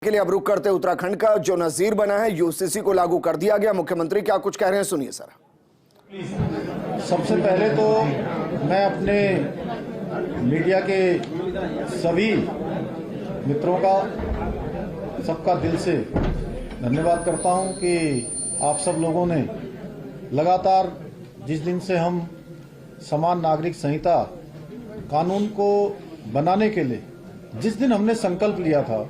के लिए अब रुख करते उत्तराखंड का जो नजीर बना है, यूसीसी को लागू कर दिया गया। मुख्यमंत्री क्या कुछ कह रहे हैं, सुनिए सर। सबसे पहले तो मैं अपने मीडिया के सभी मित्रों का सबका दिल से धन्यवाद करता हूं कि आप सब लोगों ने लगातार जिस दिन से हम समान नागरिक संहिता कानून को बनाने के लिए जिस दिन हमने संकल्प लिया था,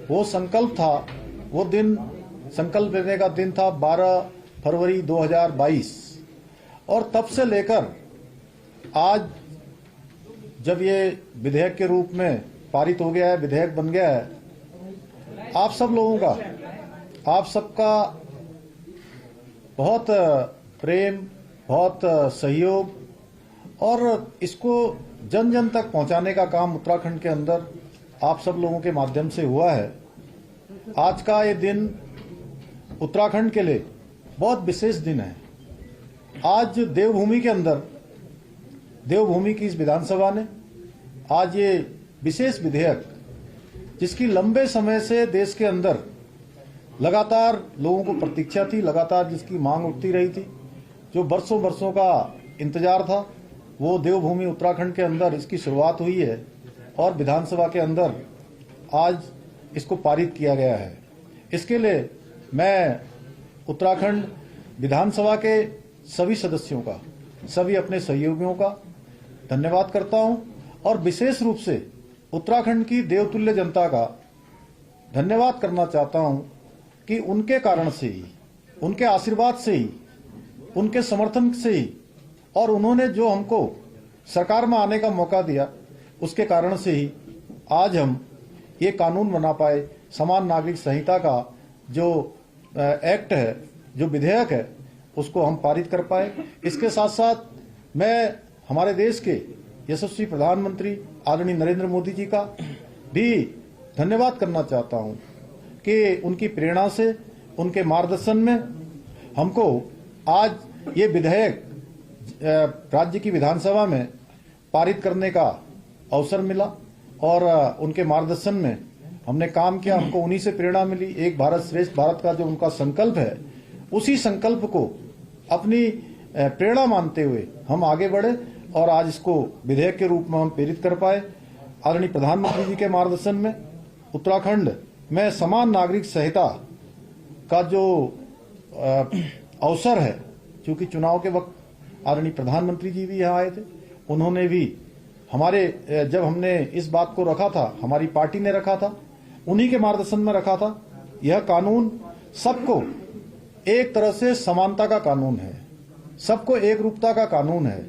वो संकल्प था, वो दिन संकल्प लेने का दिन था 12 फरवरी 2022 और तब से लेकर आज जब ये विधेयक के रूप में पारित हो गया है, विधेयक बन गया है, आप सब लोगों का, आप सबका बहुत प्रेम, बहुत सहयोग और इसको जन जन तक पहुंचाने का काम उत्तराखंड के अंदर आप सब लोगों के माध्यम से हुआ है। आज का ये दिन उत्तराखंड के लिए बहुत विशेष दिन है। आज देवभूमि के अंदर, देवभूमि की इस विधानसभा ने आज ये विशेष विधेयक, जिसकी लंबे समय से देश के अंदर लगातार लोगों को प्रतीक्षा थी, लगातार जिसकी मांग उठती रही थी, जो बरसों बरसों का इंतजार था, वो देवभूमि उत्तराखंड के अंदर इसकी शुरुआत हुई है और विधानसभा के अंदर आज इसको पारित किया गया है। इसके लिए मैं उत्तराखंड विधानसभा के सभी सदस्यों का, सभी अपने सहयोगियों का धन्यवाद करता हूं और विशेष रूप से उत्तराखंड की देवतुल्य जनता का धन्यवाद करना चाहता हूं कि उनके कारण से ही, उनके आशीर्वाद से ही, उनके समर्थन से ही और उन्होंने जो हमको सरकार में आने का मौका दिया, उसके कारण से ही आज हम ये कानून बना पाए। समान नागरिक संहिता का जो एक्ट है, जो विधेयक है, उसको हम पारित कर पाए। इसके साथ साथ मैं हमारे देश के यशस्वी प्रधानमंत्री आदरणीय नरेंद्र मोदी जी का भी धन्यवाद करना चाहता हूं कि उनकी प्रेरणा से, उनके मार्गदर्शन में हमको आज ये विधेयक राज्य की विधानसभा में पारित करने का अवसर मिला और उनके मार्गदर्शन में हमने काम किया। हमको उन्हीं से प्रेरणा मिली। एक भारत श्रेष्ठ भारत का जो उनका संकल्प है, उसी संकल्प को अपनी प्रेरणा मानते हुए हम आगे बढ़े और आज इसको विधेयक के रूप में हम प्रेरित कर पाए। आदरणीय प्रधानमंत्री जी के मार्गदर्शन में उत्तराखंड में समान नागरिक संहिता का जो अवसर है, क्योंकि चुनाव के वक्त आदरणीय प्रधानमंत्री जी भी यहाँ आए थे, उन्होंने भी हमारे, जब हमने इस बात को रखा था, हमारी पार्टी ने रखा था, उन्हीं के मार्गदर्शन में रखा था। यह कानून सबको एक तरह से समानता का कानून है, सबको एक रूपता का कानून है,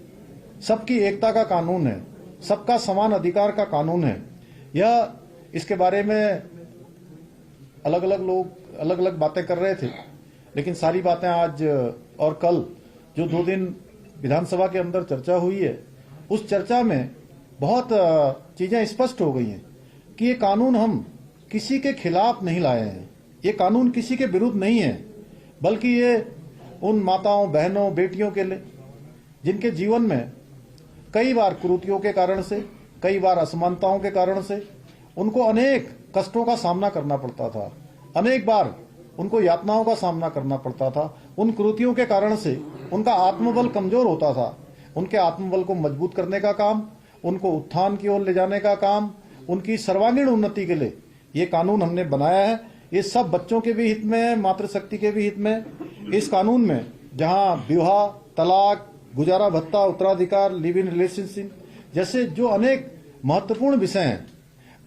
सबकी एकता का कानून है, सबका समान अधिकार का कानून है। यह, इसके बारे में अलग अलग लोग अलग अलग बातें कर रहे थे, लेकिन सारी बातें आज और कल जो 2 दिन विधानसभा के अंदर चर्चा हुई है, उस चर्चा में बहुत चीजें स्पष्ट हो गई हैं कि ये कानून हम किसी के खिलाफ नहीं लाए हैं, ये कानून किसी के विरुद्ध नहीं है, बल्कि ये उन माताओं, बहनों, बेटियों के लिए जिनके जीवन में कई बार कुरीतियों के कारण से, कई बार असमानताओं के कारण से उनको अनेक कष्टों का सामना करना पड़ता था, अनेक बार उनको यातनाओं का सामना करना पड़ता था। उन कुरीतियों के कारण से उनका आत्मबल कमजोर होता था। उनके आत्मबल को मजबूत करने का काम, उनको उत्थान की ओर ले जाने का काम, उनकी सर्वांगीण उन्नति के लिए ये कानून हमने बनाया है। ये सब बच्चों के भी हित में है, मातृशक्ति के भी हित में। इस कानून में जहां विवाह, तलाक, गुजारा भत्ता, उत्तराधिकार, लिव इन रिलेशनशिप जैसे जो अनेक महत्वपूर्ण विषय हैं,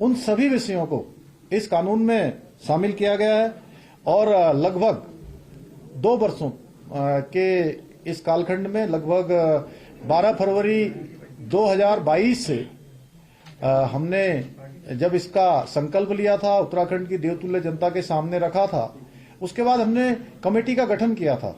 उन सभी विषयों को इस कानून में शामिल किया गया है और लगभग 2 वर्षों के इस कालखंड में, लगभग 12 फरवरी 2022 से हमने जब इसका संकल्प लिया था, उत्तराखंड की देवतुल्य जनता के सामने रखा था, उसके बाद हमने कमेटी का गठन किया था